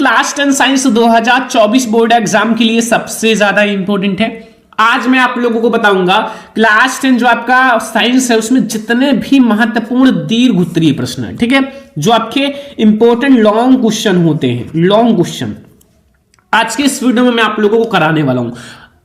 Class 10 science 2024 board exam के लिए सबसे ज्यादा इंपॉर्टेंट है। आज मैं आप लोगों को बताऊंगा क्लास 10 जो आपका साइंस है उसमें जितने भी महत्वपूर्ण दीर्घ उत्तरीय प्रश्न है, ठीक है, जो आपके इंपॉर्टेंट लॉन्ग क्वेश्चन होते हैं, लॉन्ग क्वेश्चन आज के इस वीडियो में मैं आप लोगों को कराने वाला हूं।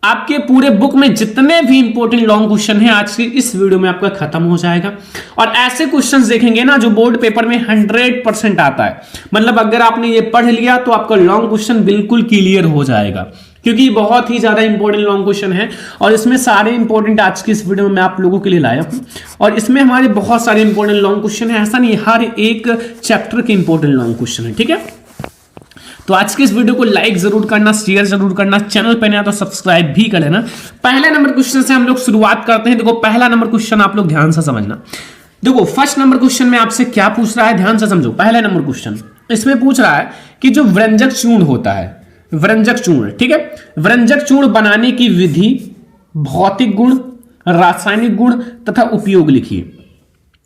आपके पूरे बुक में जितने भी इंपॉर्टेंट लॉन्ग क्वेश्चन हैं आज के इस वीडियो में आपका खत्म हो जाएगा। और ऐसे क्वेश्चंस देखेंगे ना जो बोर्ड पेपर में 100% आता है, मतलब अगर आपने ये पढ़ लिया तो आपका लॉन्ग क्वेश्चन बिल्कुल क्लियर हो जाएगा, क्योंकि बहुत ही ज्यादा इंपॉर्टेंट लॉन्ग क्वेश्चन है। और इसमें सारे इंपॉर्टेंट आज की इस वीडियो में मैं आप लोगों के लिए लाया हूं। और इसमें हमारे बहुत सारे इंपॉर्टेंट लॉन्ग क्वेश्चन है, ऐसा नहीं हर एक चैप्टर के इंपॉर्टेंट लॉन्ग क्वेश्चन है, ठीक है। तो आज के इस वीडियो को लाइक जरूर करना, शेयर जरूर करना, चैनल पे नया तो सब्सक्राइब भी कर लेना। पहले नंबर क्वेश्चन से हम लोग शुरुआत करते हैं। देखो पहला नंबर क्वेश्चन आप लोग ध्यान से समझना। देखो फर्स्ट नंबर क्वेश्चन में आपसे क्या पूछ रहा है, ध्यान से समझो। पहला नंबर क्वेश्चन इसमें पूछ रहा है कि जो व्यंजक चूर्ण होता है, व्यंजक चूर्ण, ठीक है, व्यंजक चूर्ण बनाने की विधि, भौतिक गुण, रासायनिक गुण तथा उपयोग लिखिए।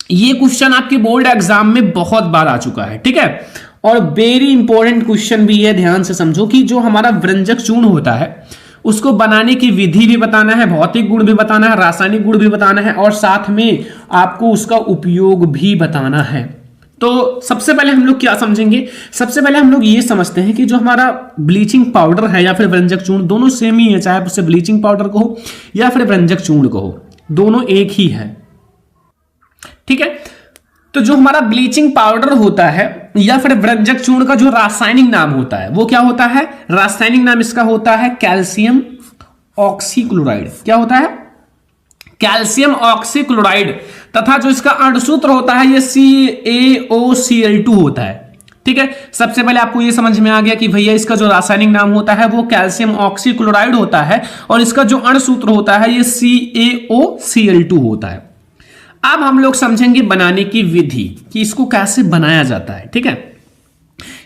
ये क्वेश्चन आपके बोर्ड एग्जाम में बहुत बार आ चुका है, ठीक है, और वेरी इंपॉर्टेंट क्वेश्चन भी है। ध्यान से समझो कि जो हमारा व्यंजक चूर्ण होता है उसको बनाने की विधि भी बताना है, भौतिक गुण भी बताना है, रासायनिक गुण भी बताना है, और साथ में आपको उसका उपयोग भी बताना है। तो सबसे पहले हम लोग क्या समझेंगे, सबसे पहले हम लोग ये समझते हैं कि जो हमारा ब्लीचिंग पाउडर है या फिर व्यंजक चूर्ण, दोनों सेम ही है, चाहे उसे ब्लीचिंग पाउडर कहो या फिर व्यंजक चूर्ण कहो, दोनों एक ही है, ठीक है। तो जो हमारा ब्लीचिंग पाउडर होता है या फिर व्यंजक चूर्ण का जो रासायनिक नाम होता है वो क्या होता है, रासायनिक नाम इसका होता है कैल्शियम ऑक्सीक्लोराइड। क्या होता है, कैल्शियम ऑक्सीक्लोराइड। तथा जो इसका अणुसूत्र होता है ये CaOCl2 होता है, ठीक है। सबसे पहले आपको ये समझ में आ गया कि भैया इसका जो रासायनिक नाम होता है वो कैल्शियम ऑक्सीक्लोराइड होता है और इसका जो अणुसूत्र होता है ये CaOCl2 होता है। अब हम लोग समझेंगे बनाने की विधि कि इसको कैसे बनाया जाता है, ठीक है।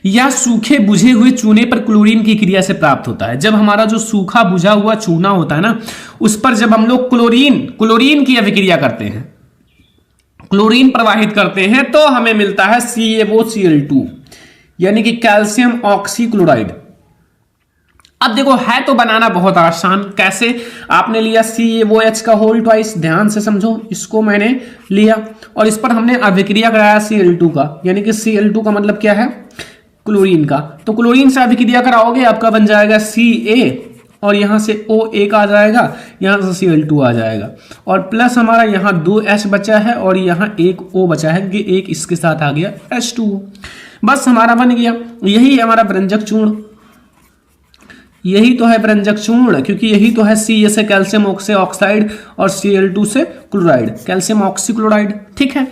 यह सूखे बुझे हुए चूने पर क्लोरीन की क्रिया से प्राप्त होता है। जब हमारा जो सूखा बुझा हुआ चूना होता है ना उस पर जब हम लोग क्लोरीन की अभिक्रिया करते हैं, क्लोरीन प्रवाहित करते हैं तो हमें मिलता है CaOCl2 यानी कि कैल्शियम ऑक्सीक्लोराइड। अब देखो है तो बनाना बहुत आसान, कैसे, आपने लिया CaOH का होल ट्वाइस, ध्यान से समझो, इसको मैंने लिया और इस पर हमने अभिक्रिया कराया Cl2 का, यानी कि Cl2 का मतलब क्या है, क्लोरीन का। तो क्लोरीन से अभिक्रिया कराओगे आपका बन जाएगा Ca और यहां से O1 आ जाएगा, यहां से Cl2 आ जाएगा और प्लस हमारा यहां 2H बचा है और यहां एक O बचा है कि एक इसके साथ आ गया H2O, बस हमारा बन गया। यही हमारा व्यंजक चूर्ण, यही तो है व्यंजक चूर्ण, क्योंकि यही तो है C से कैल्शियम ऑक्साइड और Cl2 से क्लोराइड, कैल्शियम ऑक्सीक्लोराइड, ठीक है।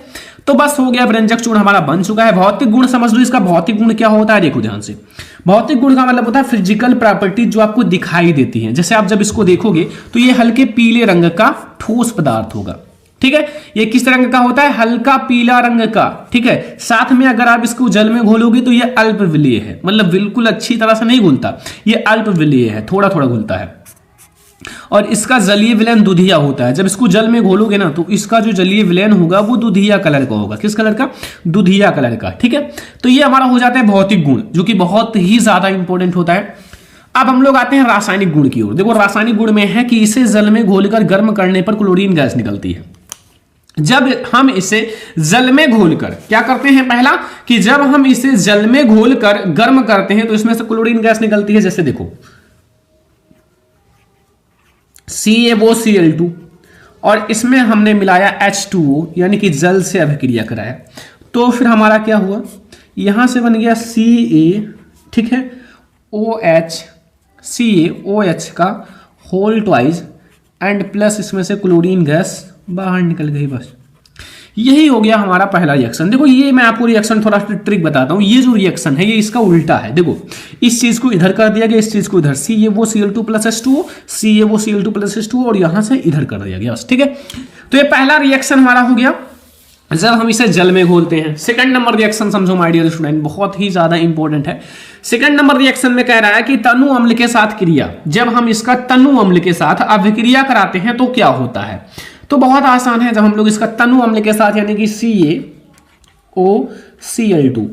तो बस हो गया, व्यंजक चूर्ण हमारा बन चुका है। भौतिक गुण समझ लो, इसका भौतिक गुण क्या होता है, देखो ध्यान से। भौतिक गुण का मतलब होता है फिजिकल प्रॉपर्टी जो आपको दिखाई देती है। जैसे आप जब इसको देखोगे तो ये हल्के पीले रंग का ठोस पदार्थ होगा, ठीक है। ये किस रंग का होता है, हल्का पीला रंग का, ठीक है। साथ में अगर आप इसको जल में घोलोगे तो ये अल्पविलीय है, मतलब बिल्कुल अच्छी तरह से नहीं घुलता, ये अल्पविलीय है, थोड़ा थोड़ा घुलता है। और इसका जलीय विलयन दुधिया होता है। जब इसको जल में घोलोगे ना तो इसका जो जलीय विलयन होगा वो दुधिया कलर का होगा। किस कलर का, दुधिया कलर का, ठीक है। तो ये हमारा हो जाता है भौतिक गुण, जो कि बहुत ही ज्यादा इंपॉर्टेंट होता है। अब हम लोग आते हैं रासायनिक गुण की ओर। देखो रासायनिक गुण में है कि इसे जल में घोलकर गर्म करने पर क्लोरीन गैस निकलती है। जब हम इसे जल में घोलकर क्या करते हैं, पहला कि जब हम इसे जल में घोलकर गर्म करते हैं तो इसमें से क्लोरीन गैस निकलती है। जैसे देखो CaOCl2 और इसमें हमने मिलाया H2O यानी कि जल से अभिक्रिया कराया, तो फिर हमारा क्या हुआ, यहां से बन गया Ca, ठीक है, OH, CaOH का होल ट्वाइस एंड प्लस इसमें से क्लोरीन गैस बाहर निकल गई, बस यही हो गया हमारा पहला रिएक्शन। देखो ये मैं आपको रिएक्शन थोड़ा सा ट्रिक बताता हूँ। ये जो रिएक्शन है ये इसका उल्टा है। देखो इस चीज को इधर कर दिया गया, इस चीज को इधर, CaOCl2 plus H2O, CaOCl2 plus H2O और यहां से इधर कर दिया गया, ठीक है। तो ये पहला रिएक्शन हमारा हो गया जब हम इसे जल में घोलते हैं। सेकंड नंबर रिएक्शन समझो माय डियर स्टूडेंट, बहुत ही ज्यादा इंपॉर्टेंट है। सेकंड नंबर रिएक्शन में कह रहा है कि तनु अम्ल के साथ क्रिया, जब हम इसका तनु अम्ल के साथ अभिक्रिया कराते हैं तो क्या होता है। तो बहुत आसान है, जब हम लोग इसका तनु अम्ल के साथ यानी कि CaOCl2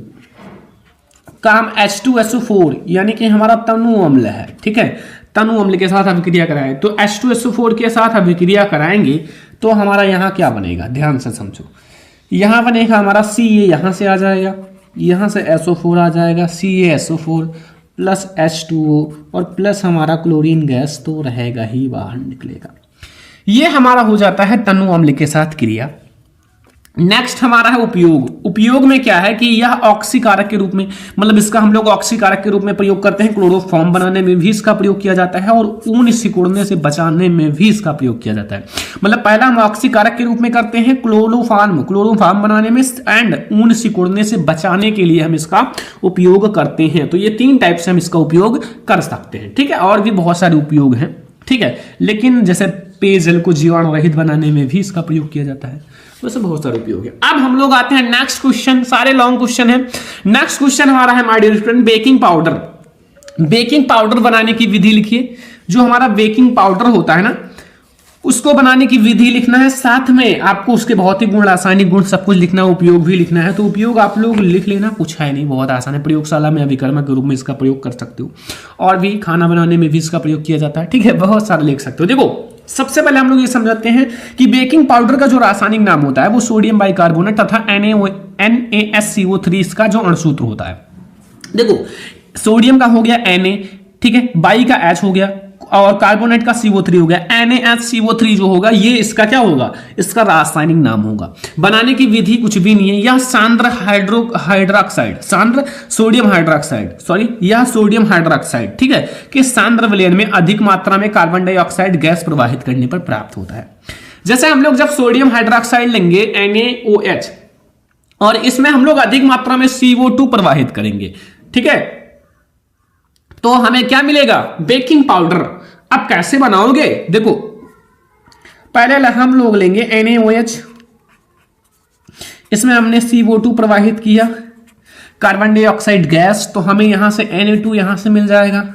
का का हम H2SO4 यानी कि हमारा तनु अम्ल है, ठीक है, तनु अम्ल के साथ अभिक्रिया कराएं तो H2SO4 के साथ अभिक्रिया कराएंगे तो हमारा यहाँ क्या बनेगा, ध्यान से समझो। यहाँ बनेगा हमारा Ca, यहाँ से आ जाएगा, यहाँ से SO4 आ जाएगा, CaSO4 प्लस H2O और प्लस हमारा क्लोरीन गैस तो रहेगा ही, बाहर निकलेगा। ये हमारा हो जाता है तनु अम्ल के साथ क्रिया। नेक्स्ट हमारा है उपयोग। उपयोग में क्या है कि यह ऑक्सीकारक के रूप में, मतलब इसका हम लोग ऑक्सीकारक के रूप में प्रयोग करते हैं। क्लोरोफॉर्म बनाने में भी इसका प्रयोग किया जाता है और ऊन सिकुड़ने से बचाने में भी इसका प्रयोग किया जाता है। मतलब पहला हम ऑक्सीकारक के रूप में करते हैं क्लोरोफॉर्म बनाने में, एंड ऊन सिकुड़ने से बचाने के लिए हम इसका उपयोग करते हैं। तो ये 3 टाइप से हम इसका उपयोग कर सकते हैं, ठीक है। और भी बहुत सारे उपयोग हैं, ठीक है, लेकिन जैसे पेयजल को जीवाणु रहित बनाने में भी इसका प्रयोग किया जाता है। वैसे बहुत सारे उपयोग है। अब हम लोग आते हैं नेक्स्ट क्वेश्चन, सारे लॉन्ग क्वेश्चन है। नेक्स्ट क्वेश्चन हमारा है my dear student, baking powder. Baking powder बनाने की विधि लिखिए। जो हमारा बेकिंग पाउडर होता है ना, उसको बनाने की विधि लिखना है, साथ में आपको उसके भौतिक गुण, रासायनिक गुण सब कुछ लिखना है, उपयोग भी लिखना है। तो उपयोग आप लोग लिख लेना, कुछ है नहीं, बहुत आसान है। प्रयोगशाला में अभिकर्मक के रूप में इसका प्रयोग कर सकते हो, और भी खाना बनाने में भी इसका प्रयोग किया जाता है, ठीक है, बहुत सारे लिख सकते हो। देखो सबसे पहले हम लोग ये समझते हैं कि बेकिंग पाउडर का जो रासायनिक नाम होता है वो सोडियम बाइकार्बोनेट तथा NaSCO3 इसका जो अणुसूत्र होता है। देखो सोडियम का हो गया Na, ठीक है, बाई का H हो गया और कार्बोनेट का CO3 हो गया। NaCO3 जो होगा ये इसका क्या होगा, इसका रासायनिक नाम होगा। बनाने की विधि कुछ भी नहीं है, यह सांद्र सोडियम हाइड्रोक्साइड, ठीक है, कि सांद्र विलयन में अधिक मात्रा में कार्बन डाइऑक्साइड गैस प्रवाहित करने पर प्राप्त होता है। जैसे हम लोग जब सोडियम हाइड्रोक्साइड लेंगे NaOH और इसमें हम लोग अधिक मात्रा में CO2 प्रवाहित करेंगे, ठीक है, तो हमें क्या मिलेगा, बेकिंग पाउडर। अब कैसे बनाओगे, देखो पहले हम लोग लेंगे NaOH, इसमें हमने CO2 प्रवाहित किया, कार्बन डाइऑक्साइड गैस, तो हमें यहां से Na2 यहां से मिल जाएगा,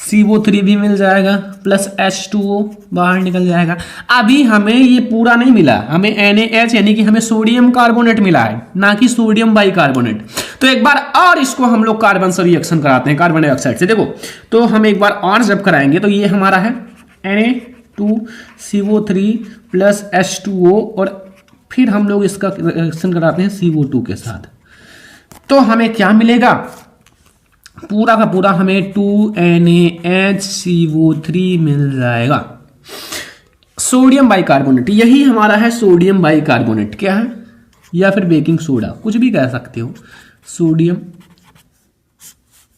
CO3 भी मिल जाएगा, प्लस H2O बाहर निकल जाएगा। अभी हमें ये पूरा नहीं मिला, हमें NaH यानी कि हमें सोडियम कार्बोनेट मिला है, ना कि सोडियम बाइकार्बोनेट। तो एक बार और इसको हम लोग कार्बन से रिएक्शन कराते हैं, कार्बन डाइऑक्साइड से। देखो तो हम एक बार और जब कराएंगे तो ये हमारा है Na2CO3 प्लस H2O और फिर हम लोग इसका रिएक्शन कराते हैं CO2 के साथ, तो हमें क्या मिलेगा, पूरा का पूरा हमें 2NaHCO3 मिल जाएगा। सोडियम बाइकार्बोनेट, यही हमारा है सोडियम बाइकार्बोनेट, क्या है, या फिर बेकिंग सोडा, कुछ भी कह सकते हो, सोडियम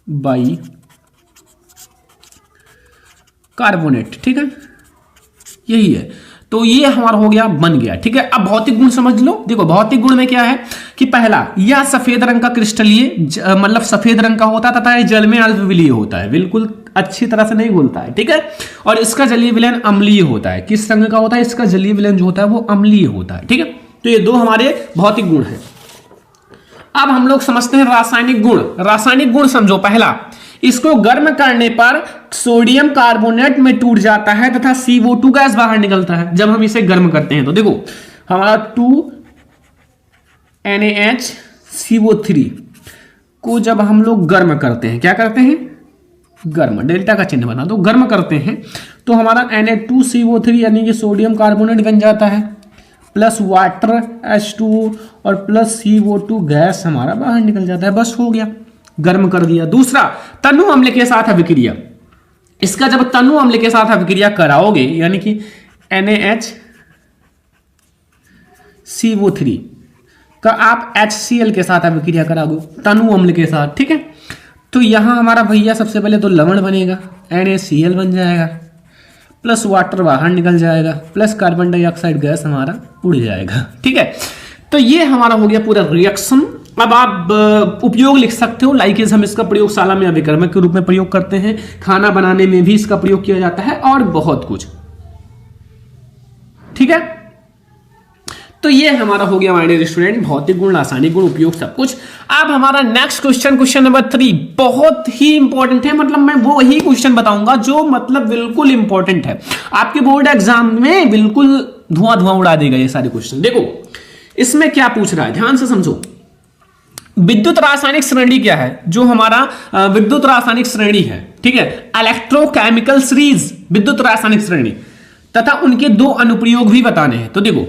बाइकार्बोनेट, ठीक है, यही है। तो ये हमारा हो गया, बन गया, ठीक है। अब भौतिक गुण समझ लो। देखो भौतिक गुण में क्या है कि पहला, यह सफेद रंग का क्रिस्टलीय, मतलब सफेद रंग का होता है तथा यह जल में अल्पविलीय होता है, बिल्कुल अच्छी तरह से नहीं घुलता है, ठीक है। और इसका जलीय विलयन अम्लीय होता है। किस रंग का होता है, इसका जलीय विलयन जो होता है वो अम्लीय होता है, ठीक है। तो ये 2 हमारे भौतिक गुण हैं। अब हम लोग समझते हैं रासायनिक गुण। रासायनिक गुण समझो, पहला, इसको गर्म करने पर सोडियम कार्बोनेट में टूट जाता है तथा CO2 गैस बाहर निकलता है जब हम इसे गर्म करते हैं। तो देखो हमारा 2NaHCO3 को जब हम लोग गर्म करते हैं, क्या करते हैं, गर्म, डेल्टा का चिन्ह बना दो, गर्म करते हैं तो हमारा Na2CO3 यानी कि सोडियम कार्बोनेट बन जाता है, प्लस वाटर H2O और प्लस CO2 गैस हमारा बाहर निकल जाता है, बस हो गया, गर्म कर दिया। दूसरा, तनु अम्ल के साथ अभिक्रिया। इसका जब तनु अम्ल के साथ अभिक्रिया कराओगे यानी कि NaHCO3 का आप HCl के साथ अभिक्रिया कराओगे तनु अम्ल के साथ, ठीक है। तो यहां हमारा भैया सबसे पहले तो लवण बनेगा, NaCl बन जाएगा, प्लस वाटर बाहर निकल जाएगा, प्लस कार्बन डाइऑक्साइड गैस हमारा उड़ जाएगा, ठीक है। तो ये हमारा हो गया पूरा रिएक्शन। अब आप उपयोग लिख सकते हो, लाइकेज हम इसका प्रयोगशाला में अभिकर्मक के रूप में प्रयोग करते हैं, खाना बनाने में भी इसका प्रयोग किया जाता है और बहुत कुछ, ठीक है। तो ये हमारा हो गया माय डियर स्टूडेंट, भौतिक गुण, रासायनिक गुण, उपयोग सब कुछ। अब हमारा नेक्स्ट क्वेश्चन नंबर 3 बहुत ही इंपॉर्टेंट है, मतलब मैं वो ही क्वेश्चन बताऊंगा जो मतलब बिल्कुल इंपॉर्टेंट है, आपके बोर्ड एग्जाम में बिल्कुल धुआं उड़ा देगा ये सारे क्वेश्चन। देखो इसमें क्या पूछ रहा है, ध्यान से समझो। विद्युत रासायनिक श्रेणी क्या है? जो हमारा विद्युत रासायनिक श्रेणी है, ठीक है, इलेक्ट्रोकेमिकल सीरीज विद्युत रासायनिक श्रेणी, तथा उनके दो अनुप्रयोग भी बताने हैं। तो देखो,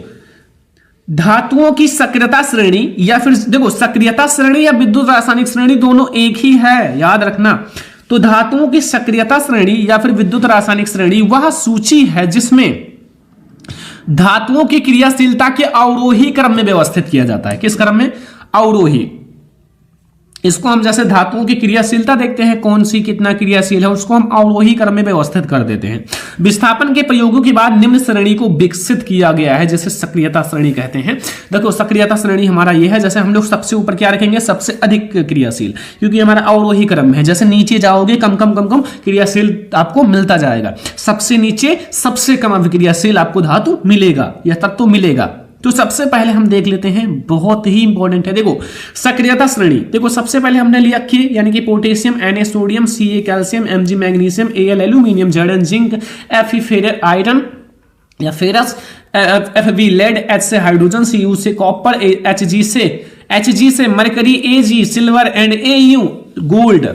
धातुओं की सक्रियता श्रेणी या फिर देखो सक्रियता श्रेणी या विद्युत रासायनिक श्रेणी दोनों एक ही है, याद रखना। तो धातुओं की सक्रियता श्रेणी या फिर विद्युत रासायनिक श्रेणी वह सूची है जिसमें धातुओं की क्रियाशीलता के अवरोही क्रम में व्यवस्थित किया जाता है। किस क्रम में? अवरोही। इसको हम जैसे धातुओं की क्रियाशीलता देखते हैं, कौन सी कितना क्रियाशील है, उसको हम अवरोही क्रम में व्यवस्थित कर देते हैं। विस्थापन के प्रयोगों के बाद निम्न श्रेणी को विकसित किया गया है, जैसे सक्रियता श्रेणी कहते हैं। देखो, सक्रियता श्रेणी हमारा ये है, जैसे हम लोग सबसे ऊपर क्या रखेंगे? सबसे अधिक क्रियाशील, क्योंकि हमारा अवरोही क्रम है। जैसे नीचे जाओगे कम कम कम कम क्रियाशील आपको मिलता जाएगा, सबसे नीचे सबसे कम अभिक्रियाशील आपको धातु मिलेगा या तत्व मिलेगा। तो सबसे पहले हम देख लेते हैं, बहुत ही इंपॉर्टेंट है। देखो, सक्रियता श्रेणी, देखो सबसे पहले हमने लिया के, यानी कि potassium, Na sodium, Ca calcium, Mg magnesium, Al aluminium, Zn zinc, Fe ferrous iron या फेरस, Fb लेड, H से हाइड्रोजन, Cu से कॉपर, Hg से mercury, Ag silver and Au gold.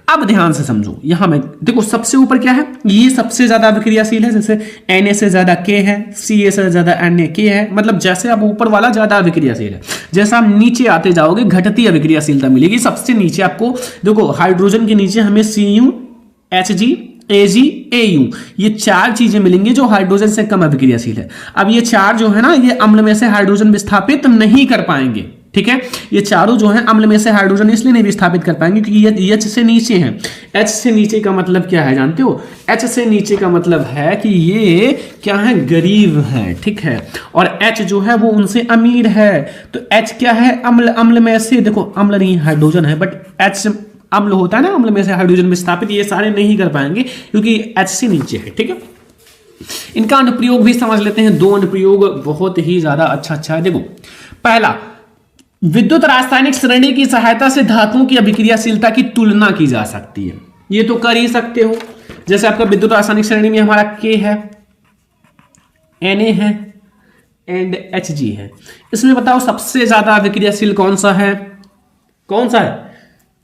अब ध्यान से समझो, यहां में देखो सबसे ऊपर क्या है? ये सबसे ज्यादा अभिक्रियाशील है, जैसे Na से ज्यादा K है, Ca से ज्यादा Na K है, मतलब जैसे अब ऊपर वाला ज्यादा अभिक्रियाशील है, जैसा आप नीचे आते जाओगे घटती अभिक्रियाशीलता मिलेगी। सबसे नीचे आपको देखो, हाइड्रोजन के नीचे हमें Cu, Hg, Ag, Au, ये चार चीजें मिलेंगी जो हाइड्रोजन से कम अभिक्रियाशील है। अब ये चार जो है ना, ये अम्ल में से हाइड्रोजन विस्थापित नहीं कर पाएंगे, ठीक है। ये चारों जो हैं अम्ल में से हाइड्रोजन इसलिए नहीं विस्थापित कर पाएंगे क्योंकि ये H से नीचे हैं। H से नीचे का मतलब क्या है जानते हो? H से नीचे का मतलब है कि ये क्या है? गरीब है, ठीक है। और H जो है वो उनसे अमीर है। तो H क्या है? अम्ल। अम्ल में से देखो, अम्ल नहीं हाइड्रोजन है, बट H अम्ल होता है ना, अम्ल में से हाइड्रोजन विस्थापित, ये सारे नहीं कर पाएंगे क्योंकि H से नीचे है, ठीक है। इनका अनुप्रयोग भी समझ लेते हैं। दो अनुप्रयोग बहुत ही ज्यादा अच्छा है। देखो, पहला, विद्युत रासायनिक श्रेणी की सहायता से धातुओं की अभिक्रियाशीलता की तुलना की जा सकती है। ये तो कर ही सकते हो, जैसे आपका विद्युत रासायनिक श्रेणी में हमारा K है, Na है एंड Hg है। इसमें बताओ सबसे ज्यादा अभिक्रियाशील कौन सा है? कौन सा है?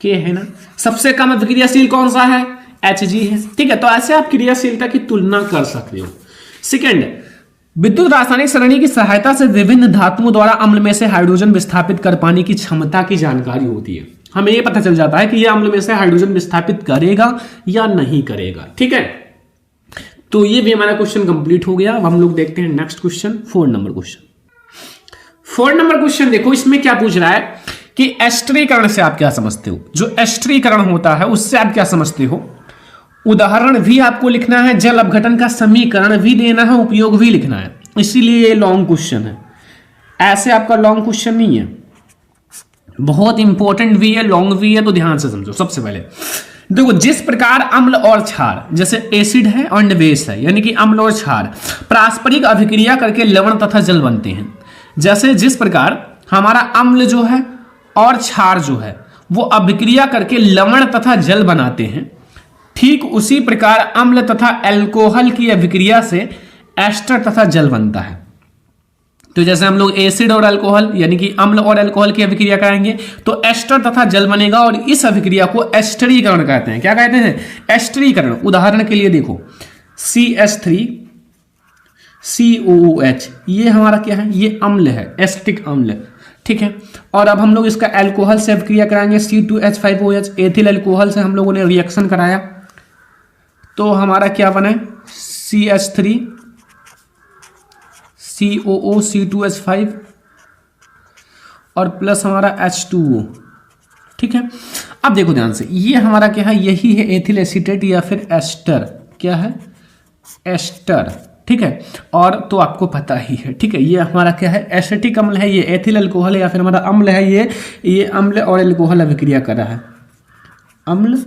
K है ना। सबसे कम अभिक्रियाशील कौन सा है? Hg है, ठीक है। तो ऐसे आप क्रियाशीलता की तुलना कर सकते हो। सेकेंड, विद्युत रासायनिक श्रेणी की सहायता से विभिन्न धातुओं द्वारा अम्ल में से हाइड्रोजन विस्थापित कर पाने की क्षमता की जानकारी होती है। हमें यह पता चल जाता है कि यह अम्ल में से हाइड्रोजन विस्थापित करेगा या नहीं करेगा, ठीक है। तो ये भी हमारा क्वेश्चन कंप्लीट हो गया। अब हम लोग देखते हैं next question, 4 number question. 4 number question देखो, इसमें क्या पूछ रहा है कि एस्टरीकरण से आप क्या समझते हो? जो एस्टरीकरण होता है उससे आप क्या समझते हो? उदाहरण भी आपको लिखना है, जल अपघटन का समीकरण भी देना है, उपयोग भी लिखना है, इसीलिए ये लॉन्ग क्वेश्चन है। ऐसे आपका लॉन्ग क्वेश्चन नहीं है, बहुत इंपॉर्टेंट भी है, लॉन्ग भी है, तो ध्यान से समझो। सबसे पहले देखो, जिस प्रकार अम्ल और क्षार, जैसे एसिड है और बेस है, यानी कि अम्ल और क्षार पारस्परिक अभिक्रिया करके लवण तथा जल बनते हैं, जैसे जिस प्रकार हमारा अम्ल जो है और क्षार जो है वो अभिक्रिया करके लवण तथा जल बनाते हैं, ठीक उसी प्रकार अम्ल तथा अल्कोहल की अभिक्रिया से एस्टर तथा जल बनता है। तो जैसे हम लोग एसिड और अल्कोहल यानी कि अम्ल और अल्कोहल की अभिक्रिया कराएंगे तो एस्टर तथा जल बनेगा, और इस अभिक्रिया को एस्टरीकरण कहते हैं। क्या कहते हैं? एस्टरीकरण। उदाहरण के लिए देखो, CH3COOH, ये हमारा क्या है? ये अम्ल है, एसिटिक अम्ल, ठीक है। और अब हम लोग इसका अल्कोहल से अभिक्रिया कराएंगे, C2H5OH, एथिल अल्कोहल से हम लोगों ने रिएक्शन कराया, तो हमारा क्या बने? CH3COO C2H5 और प्लस हमारा H2O, ठीक है। अब देखो ध्यान से, ये हमारा क्या है? यही है एथिल एसीटेट या फिर एस्टर। क्या है? एस्टर, ठीक है। और तो आपको पता ही है, ठीक है। ये हमारा क्या है? एसिटिक अम्ल है, ये एथिल अल्कोहल है, या फिर हमारा अम्ल है, ये अम्ल और अल्कोहल अभिक्रिया कर रहा है, अम्ल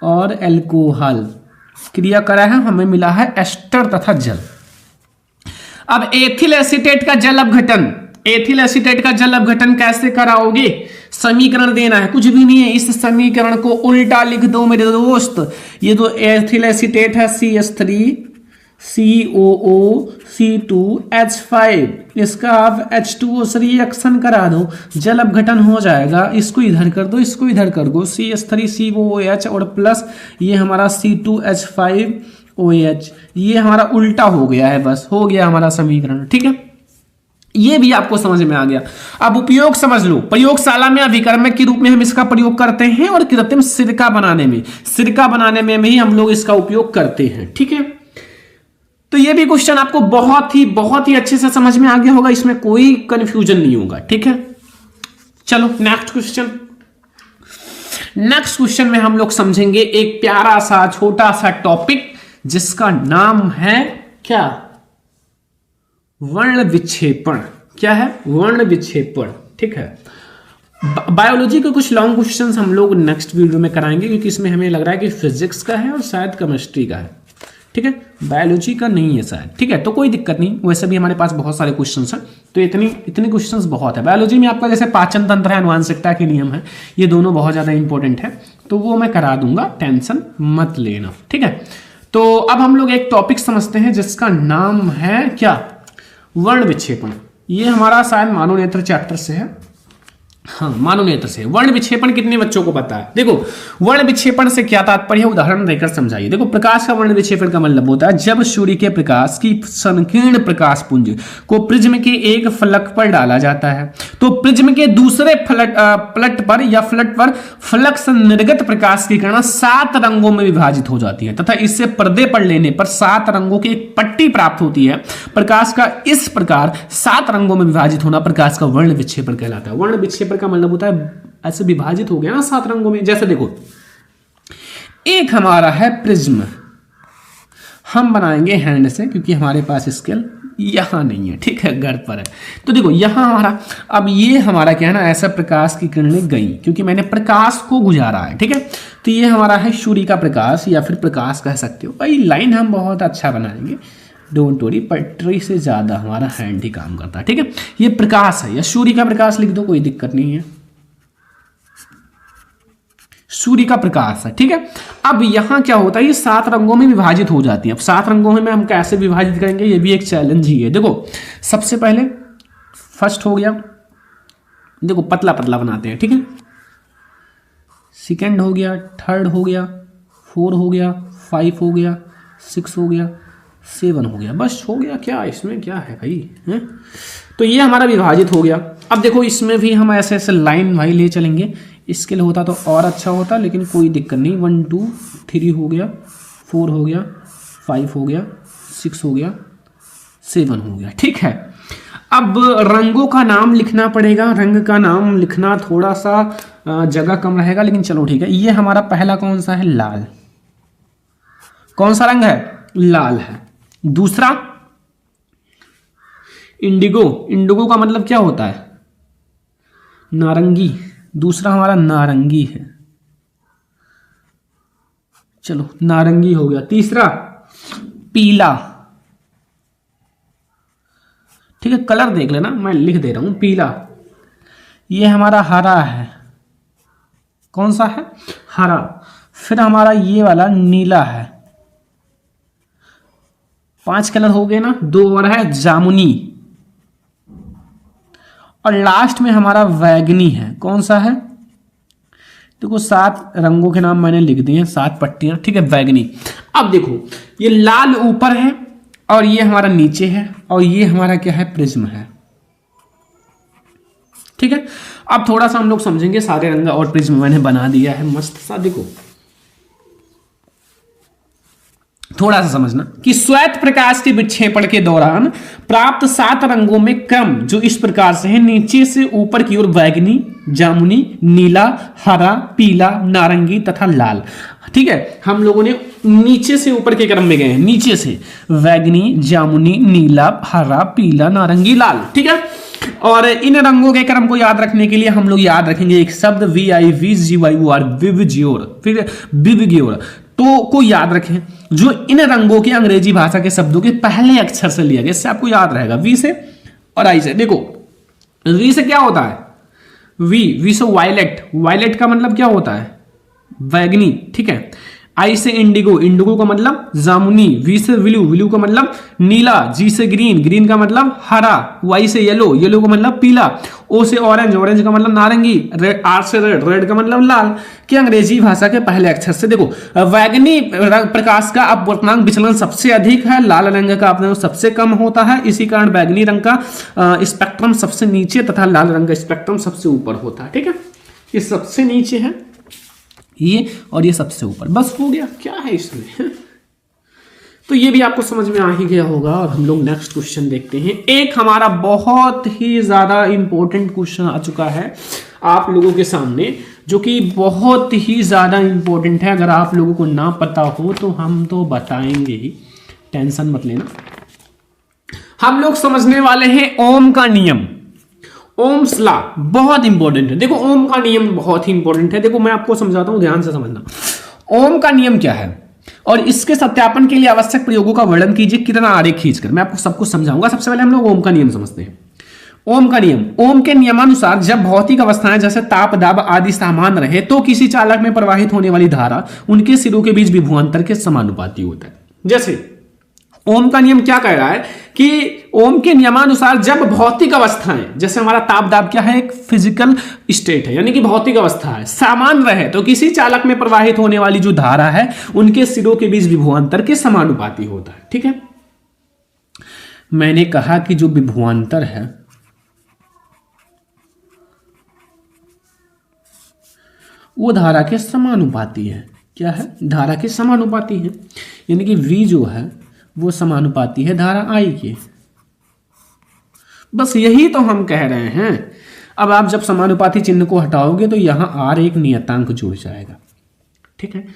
और अल्कोहल क्रिया करा है, हमें मिला है एस्टर तथा जल। अब एथिल एसीटेट का जल अपघटन, एथिल एसीटेट का जल अपघटन कैसे कराओगे? समीकरण देना है, कुछ भी नहीं है। इस समीकरण को उल्टा लिख दो मेरे दोस्त। ये तो एथिल एसीटेट है CH3 COO(C2H5), इसका आप H2O से रिएक्शन करा दो, जल अपघटन हो जाएगा। इसको इधर कर दो, इसको इधर कर दो, CH3COOH और प्लस ये हमारा C2H5OH, ये हमारा उल्टा हो गया है, बस हो गया हमारा समीकरण। ठीक है, ये भी आपको समझ में आ गया। अब उपयोग समझ लो। प्रयोगशाला में अभिकर्मक के रूप में हम इसका प्रयोग करते हैं और कृत्रिम सिरका बनाने में भी हम लोग इसका उपयोग करते हैं। ठीक है, तो ये भी क्वेश्चन आपको बहुत ही अच्छे से समझ में आ गया होगा, इसमें कोई कंफ्यूजन नहीं होगा। ठीक है, चलो नेक्स्ट क्वेश्चन में हम लोग समझेंगे एक प्यारा सा छोटा सा टॉपिक जिसका नाम है क्या? वर्ण विक्षेपण। क्या है? वर्ण विक्षेपण। ठीक है, बायोलॉजी के कुछ लॉन्ग क्वेश्चंस हम लोग नेक्स्ट वीडियो में कराएंगे, क्योंकि इसमें हमें लग रहा है कि फिजिक्स का है और शायद केमिस्ट्री का है। ठीक है, बायोलॉजी का नहीं है शायद। ठीक है, तो कोई दिक्कत नहीं, वैसे भी हमारे पास बहुत सारे क्वेश्चंस हैं, तो इतने क्वेश्चंस बहुत है। बायोलॉजी में आपका जैसे पाचन तंत्र है, आनुवंशिकता के नियम है, ये दोनों बहुत ज्यादा इंपॉर्टेंट है, तो वो मैं करा दूंगा, टेंशन मत लेना। ठीक है, तो अब हम लोग एक टॉपिक समझते हैं जिसका नाम है क्या? वर्ण विक्षेपण। ये हमारा शायद मानव नेत्र चैप्टर से है। हाँ, मानव नेत्र से। वर्ण विक्षेपण कितने बच्चों को पता है? देखो, वर्ण विक्षेपण से क्या तात्पर्य है, उदाहरण देकर समझाइए। देखो, प्रकाश का वर्ण विक्षेपण का मतलब होता है जब सूर्य के प्रकाश की संकीर्ण प्रकाश पुंज को प्रिज्म के एक फलक पर डाला जाता है, तो प्रिज्म के दूसरे फ्लट पर फलक से निर्गत प्रकाश की किरण 7 रंगों में विभाजित हो जाती है तथा इससे पर्दे पर लेने पर 7 रंगों की एक पट्टी प्राप्त होती है। प्रकाश का इस प्रकार 7 रंगों में विभाजित होना प्रकाश का वर्ण विक्षेपण कहलाता है। वर्ण विक्षेपण का मतलब होता है ऐसे विभाजित हो गया ना 7 रंगों में। जैसे देखो, एक हमारा है प्रिज्म, हम बनाएंगे हैंड से क्योंकि हमारे पास स्केल यहां नहीं है। ठीक है, घर पर है। तो देखो यहां हमारा, अब ये हमारा क्या है ना, ऐसा प्रकाश की किरणें गई क्योंकि मैंने प्रकाश को गुजारा है। ठीक है, तो ये हमारा है सूर्य का प्रकाश या फिर प्रकाश कह सकते हो भाई। लाइन हम बहुत अच्छा बनाएंगे, डोंट वरी, पटरी से ज्यादा हमारा हैंड ही काम करता है। ठीक है, ये प्रकाश है या सूर्य का प्रकाश लिख दो, कोई दिक्कत नहीं है, सूर्य का प्रकाश है। ठीक है, अब यहां क्या होता है, ये 7 रंगों में विभाजित हो जाती है। अब 7 रंगों में हम कैसे विभाजित करेंगे, ये भी एक चैलेंज ही है। देखो, सबसे पहले फर्स्ट हो गया, देखो पतला पतला बनाते हैं। ठीक है, सेकंड हो गया, थर्ड हो गया, 4 हो गया, 5 हो गया, 6 हो गया, 7 हो गया, बस हो गया। क्या इसमें क्या है भाई है? तो ये हमारा विभाजित हो गया। अब देखो इसमें भी हम ऐसे ऐसे लाइन भाई ले चलेंगे, इसके लिए होता तो और अच्छा होता, लेकिन कोई दिक्कत नहीं। 1 2 3 हो गया, 4 हो गया, 5 हो गया, 6 हो गया, 7 हो गया। ठीक है, अब रंगों का नाम लिखना पड़ेगा। रंग का नाम लिखना थोड़ा सा जगह कम रहेगा, लेकिन चलो ठीक है। ये हमारा पहला कौन सा है? लाल। कौन सा रंग है? लाल है। दूसरा इंडिगो। इंडिगो का मतलब क्या होता है? नारंगी। दूसरा हमारा नारंगी है, चलो नारंगी हो गया। तीसरा पीला। ठीक है, कलर देख लेना, मैं लिख दे रहा हूं पीला। ये हमारा हरा है। कौन सा है? हरा। फिर हमारा ये वाला नीला है। 5 कलर हो गए ना, 2 और है जामुनी, और लास्ट में हमारा वैगनी है। कौन सा है? देखो 7 रंगों के नाम मैंने लिख दिए, 7 पट्टियां। ठीक है, वैगनी। अब देखो ये लाल ऊपर है और ये हमारा नीचे है और ये हमारा क्या है? प्रिज्म है। ठीक है, अब थोड़ा सा हम लोग समझेंगे सारे रंग और प्रिज्म मैंने बना दिया है मस्त सा। देखो थोड़ा सा समझना कि श्वेत प्रकाश के विक्षेपण के दौरान प्राप्त 7 रंगों में क्रम जो इस प्रकार से है, नीचे से ऊपर की ओर वैगनी, जामुनी, नीला, हरा, पीला, नारंगी तथा लाल। ठीक है, हम लोगों ने नीचे से ऊपर के क्रम में गए हैं। नीचे से वैगनी, जामुनी, नीला, हरा, पीला, नारंगी, लाल। ठीक है, और इन रंगों के क्रम को याद रखने के लिए हम लोग याद रखेंगे एक शब्द VIVGYOR, विवजियोर। फिर विवजियोर तो को याद रखें, जो इन रंगों के अंग्रेजी भाषा के शब्दों के पहले अक्षर से लिया गया। इससे आपको याद रहेगा, वी से और आई से। देखो वी से क्या होता है? वी से वायलेट। वायलेट का मतलब क्या होता है? वैगनी। ठीक है, आई से इंडिगो, इंडिगो का मतलब जामुनी, वी से ब्लू, ब्लू का मतलब नीला, जी से ग्रीन, ग्रीन का मतलब हरा, वाई से येलो, येलो का मतलब पीला, ओ से ऑरेंज, ऑरेंज का मतलब नारंगी, आर से रेड, रेड का मतलब लाल। कि अंग्रेजी भाषा के पहले अक्षर से देखो वैगनी प्रकाश का अपवर्तनांक विचलन सबसे अधिक है, लाल रंग का अपवर्तनांक सबसे कम होता है, इसी कारण बैगनी रंग का स्पेक्ट्रम सबसे नीचे तथा लाल रंग का स्पेक्ट्रम सबसे ऊपर होता है। ठीक है, ये सबसे नीचे है ये और ये सबसे ऊपर, बस हो गया, क्या है इसमें। तो ये भी आपको समझ में आ ही गया होगा। और हम लोग नेक्स्ट क्वेश्चन देखते हैं। एक हमारा बहुत ही ज्यादा इंपॉर्टेंट क्वेश्चन आ चुका है आप लोगों के सामने, जो कि बहुत ही ज्यादा इंपॉर्टेंट है। अगर आप लोगों को ना पता हो तो हम तो बताएंगे ही, टेंशन मत लेना। हम लोग समझने वाले हैं ओम का नियम, ओम्स लॉ, बहुत इंपॉर्टेंट है। देखो ओम का नियम बहुत ही इंपॉर्टेंट है। देखो मैं आपको समझाता हूं, ध्यान से समझना। ओम का नियम क्या है और इसके सत्यापन के लिए आवश्यक प्रयोगों का वर्णन कीजिए कितना आरेख खींचकर। मैं आपको सब कुछ समझाऊंगा। सबसे पहले हम लोग ओम का नियम समझते हैं। ओम का नियम, ओम के नियमानुसार जब भौतिक अवस्थाएं जैसे ताप, दाब आदि समान रहे तो किसी चालक में प्रवाहित होने वाली धारा उनके सिरों के बीच विभवांतर के समानुपाती होता है। जैसे ओम का नियम क्या कह रहा है कि ओम के नियमानुसार जब भौतिक अवस्थाएं, जैसे हमारा ताप दाब क्या है, एक फिजिकल स्टेट है, यानी कि भौतिक अवस्था है, समान रहे तो किसी चालक में प्रवाहित होने वाली जो धारा है उनके सिरों के बीच विभवांतर के समानुपाती होता है। ठीक है, मैंने कहा कि जो विभवांतर है वो धारा के समानुपाती है। क्या है, धारा के समानुपाती है, यानी कि V जो है वो समानुपाती है धारा I के। बस यही तो हम कह रहे हैं। अब आप जब समानुपाती चिन्ह को हटाओगे तो यहां R एक नियतांक जुड़ जाएगा। ठीक है,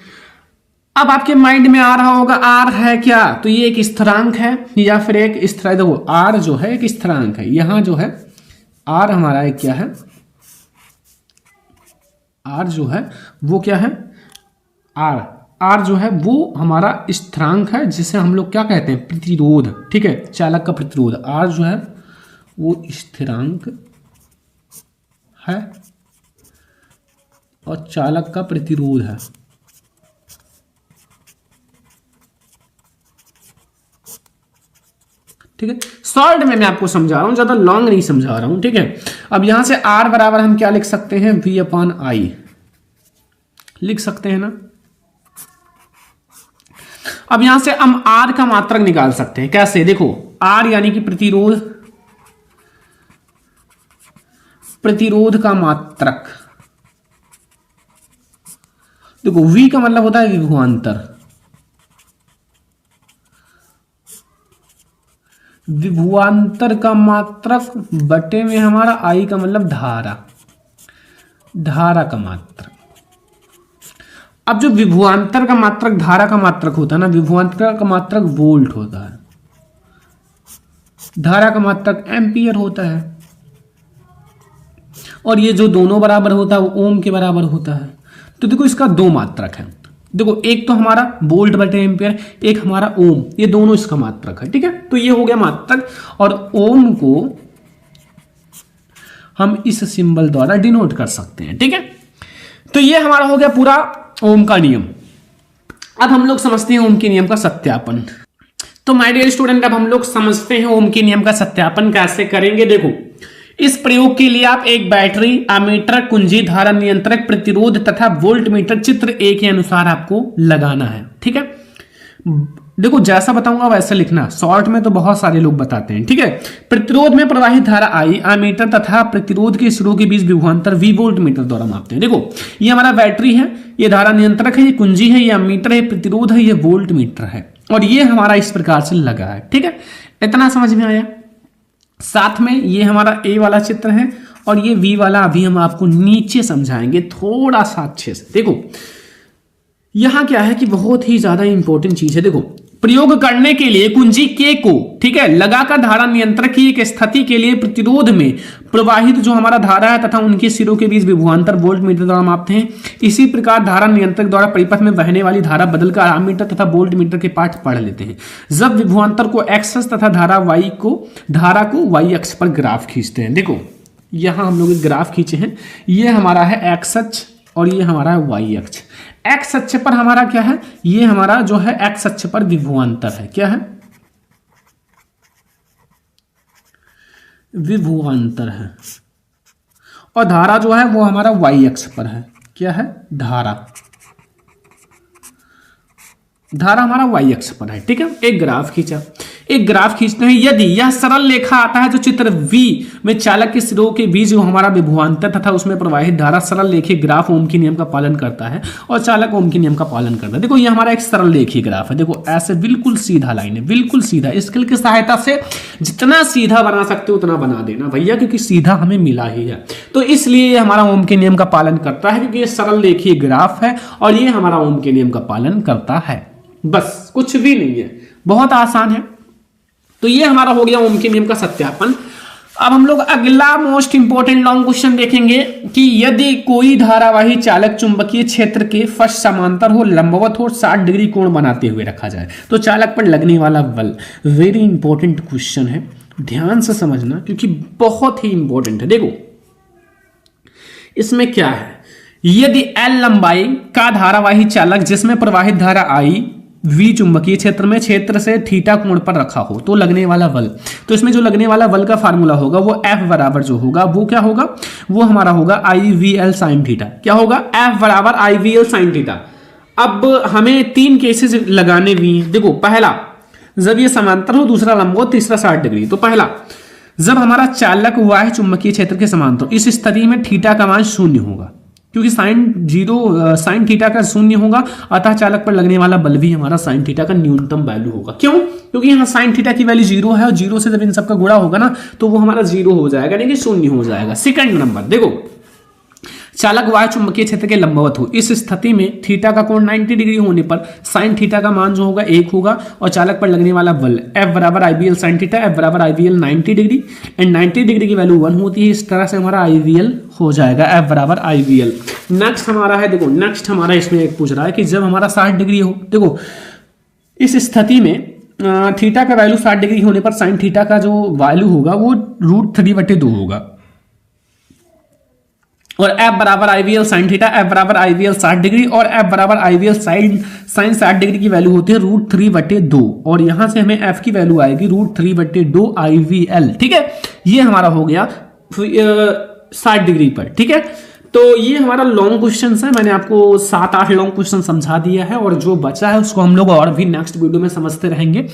अब आपके माइंड में आ रहा होगा R है क्या, तो ये एक स्थिरांक है या फिर एक स्थिरांक। देखो R जो है एक स्थिरांक है, यहां जो है R हमारा एक क्या है, R जो है वो क्या है, R जो है वो हमारा स्थिरांक है, जिसे हम लोग क्या कहते हैं, प्रतिरोध। ठीक है, चालक का प्रतिरोध R जो है वो स्थिरांक है और चालक का प्रतिरोध है। ठीक है, शॉर्ट में मैं आपको समझा रहा हूं, ज्यादा लॉन्ग नहीं समझा रहा हूं। ठीक है, अब यहां से R बराबर हम क्या लिख सकते हैं, V/I लिख सकते हैं ना। अब यहां से हम R का मात्रक निकाल सकते हैं। कैसे, देखो R यानी कि प्रतिरोध, प्रतिरोध का मात्रक। देखो V का मतलब होता है विभवांतर, विभवांतर का मात्रक बटे में हमारा I का मतलब धारा, धारा का मात्रक। अब जो विभवांतर का मात्रक धारा का मात्रक होता है ना, विभवांतर का मात्रक वोल्ट होता है, धारा का मात्रक एम्पियर होता है, और ये जो दोनों बराबर होता है वो ओम के बराबर होता है। तो देखो इसका दो मात्रक है। देखो एक तो हमारा वोल्ट बटे एम्पियर, एक हमारा ओम, ये दोनों इसका मात्रक है। ठीक है, तो ये हो गया मात्रक, और ओम को हम इस सिंबल द्वारा डिनोट कर सकते हैं। ठीक है, तो ये हमारा हो गया पूरा ओम का नियम। अब हम लोग समझते हैं ओम के नियम का सत्यापन। तो माय डियर स्टूडेंट, अब हम लोग समझते हैं ओम के नियम का सत्यापन कैसे करेंगे। देखो इस प्रयोग के लिए आप एक बैटरी, अमीटर, कुंजी, धारा नियंत्रक, प्रतिरोध तथा वोल्ट मीटर चित्र A के अनुसार आपको लगाना है। ठीक है, देखो जैसा बताऊंगा वैसा लिखना, शॉर्ट में तो बहुत सारे लोग बताते हैं। ठीक है, प्रतिरोध में प्रवाहित धारा I, अमीटर तथा प्रतिरोध के सिरों के बीच विभवांतर V वोल्ट मीटर द्वारा मापते हैं। देखो ये हमारा बैटरी है, ये धारा नियंत्रक है, ये कुंजी है, ये अमीटर है, प्रतिरोध है, ये वोल्ट मीटर है, और ये हमारा इस प्रकार से लगा है। ठीक है, इतना समझ में आया। साथ में ये हमारा A वाला चित्र है और ये V वाला अभी हम आपको नीचे समझाएंगे थोड़ा सा अच्छे से। देखो यहां क्या है कि बहुत ही ज्यादा इंपॉर्टेंट चीज है। देखो प्रयोग करने के लिए कुंजी K को, ठीक है, लगाकर धारा नियंत्रक की एक स्थिति के लिए प्रतिरोध में प्रवाहित जो हमारा धारा है तथा उनके सिरों के बीच विभवांतर वोल्ट मीटर द्वारा मापते हैं। इसी प्रकार धारा नियंत्रक द्वारा परिपथ में बहने वाली धारा बदलकर अमीटर तथा वोल्ट मीटर के पाठ पढ़ लेते हैं। जब विभवांतर को एक्स तथा धारा को वाई अक्ष पर ग्राफ खींचते हैं। देखो यहां हम लोग एक ग्राफ खींचे हैं, ये हमारा है एक्स अक्ष और ये हमारा वाई अक्ष। एक्स अक्ष पर हमारा क्या है, ये हमारा जो है एक्स अक्ष पर विभवांतर है, क्या है, विभवांतर है। और धारा जो है वो हमारा वाई अक्ष पर है, क्या है, धारा। धारा हमारा वाई अक्ष पर है, ठीक है। एक ग्राफ खींचा, एक ग्राफ खींचते हैं। यदि यह सरल रेखा आता है जो चित्र V में चालक के सिरों के बीच जो हमारा विभवांतर तथा उसमें प्रवाहित धारा सरल रेखीय ग्राफ ओम के नियम का पालन करता है और चालक ओम के नियम का पालन करता है। देखो ये हमारा एक सरल रेखीय ग्राफ है, देखो ऐसे बिल्कुल सीधा लाइन है, बिल्कुल सीधा। स्केल की सहायता से जितना सीधा बना सकते हो उतना बना देना भैया, क्योंकि सीधा हमें मिला ही है। तो इसलिए ये हमारा ओम के नियम का पालन करता है, क्योंकि ये सरल रेखीय ग्राफ है और ये हमारा ओम के नियम का पालन करता है। बस कुछ भी नहीं है, बहुत आसान है। तो ये हमारा हो गया ओम के नियम का सत्यापन। अब हम लोग अगला मोस्ट इंपोर्टेंट लॉन्ग क्वेश्चन देखेंगे कि यदि कोई धारावाही चालक चुंबकीय क्षेत्र के फर्श समांतर हो, लंबवत हो, 60 डिग्री कोण बनाते हुए रखा जाए तो चालक पर लगने वाला बल। वेरी इंपॉर्टेंट क्वेश्चन है, ध्यान से समझना क्योंकि बहुत ही इंपॉर्टेंट है। देखो इसमें क्या है, यदि L लंबाई का धारावाही चालक जिसमें प्रवाहित धारा I V चुंबकीय क्षेत्र में क्षेत्र से थीटा कोण पर रखा हो तो लगने वाला बल। तो इसमें जो लगने वाला बल का फार्मूला होगा वो F बराबर जो होगा वो क्या होगा, वो हमारा होगा IVL साइन थीटा। क्या होगा, F बराबर IVL साइन थीटा। अब हमें 3 केसेस लगाने भी हैं। देखो पहला, जब ये समांतर हो, दूसरा लंबवत, तीसरा 60 डिग्री। तो पहला, जब हमारा चालक वाह्य चुंबकीय क्षेत्र के समांतर, इस स्थिति में थीटा का मान 0 होगा क्योंकि साइन थीटा का 0 होगा, अतः चालक पर लगने वाला बल भी हमारा साइन थीटा का न्यूनतम वैल्यू होगा। क्यों, क्योंकि यहाँ साइन थीटा की वैल्यू 0 है और 0 से जब इन सबका गुणा होगा ना तो वो हमारा 0 हो जाएगा, यानी कि 0 हो जाएगा। सेकंड नंबर, देखो चालक वाह्य चुंबकीय क्षेत्र के लंबवत हो, इस स्थिति में थीटा का कोण 90 डिग्री होने पर साइन थीटा का मान जो होगा 1 होगा और चालक पर लगने वाला बल F बराबर IVL साइन थीटा, F बराबर IVL 90 डिग्री एंड 90 डिग्री की वैल्यू 1 होती है। इस तरह से हमारा IVL हो जाएगा, F बराबर IVL। नेक्स्ट हमारा है, देखो नेक्स्ट हमारा इसमें एक पूछ रहा है कि जब हमारा 60 डिग्री हो, देखो इस स्थिति में थीटा का वैल्यू 60 डिग्री होने पर साइन थीटा का जो वैल्यू होगा वो √3/2 होगा और F बराबर IVL साइन थीटा, F बराबर IVL 60 डिग्री और F बराबर IVL साइन 60 डिग्री की वैल्यू होती है √3/2 और यहां से हमें F की वैल्यू आएगी √3/2 IVL। ठीक है, ये हमारा हो गया 60 डिग्री पर। ठीक है, तो ये हमारा लॉन्ग क्वेश्चन है, मैंने आपको 7-8 लॉन्ग क्वेश्चन समझा दिया है और जो बचा है उसको हम लोग और भी नेक्स्ट वीडियो में समझते रहेंगे।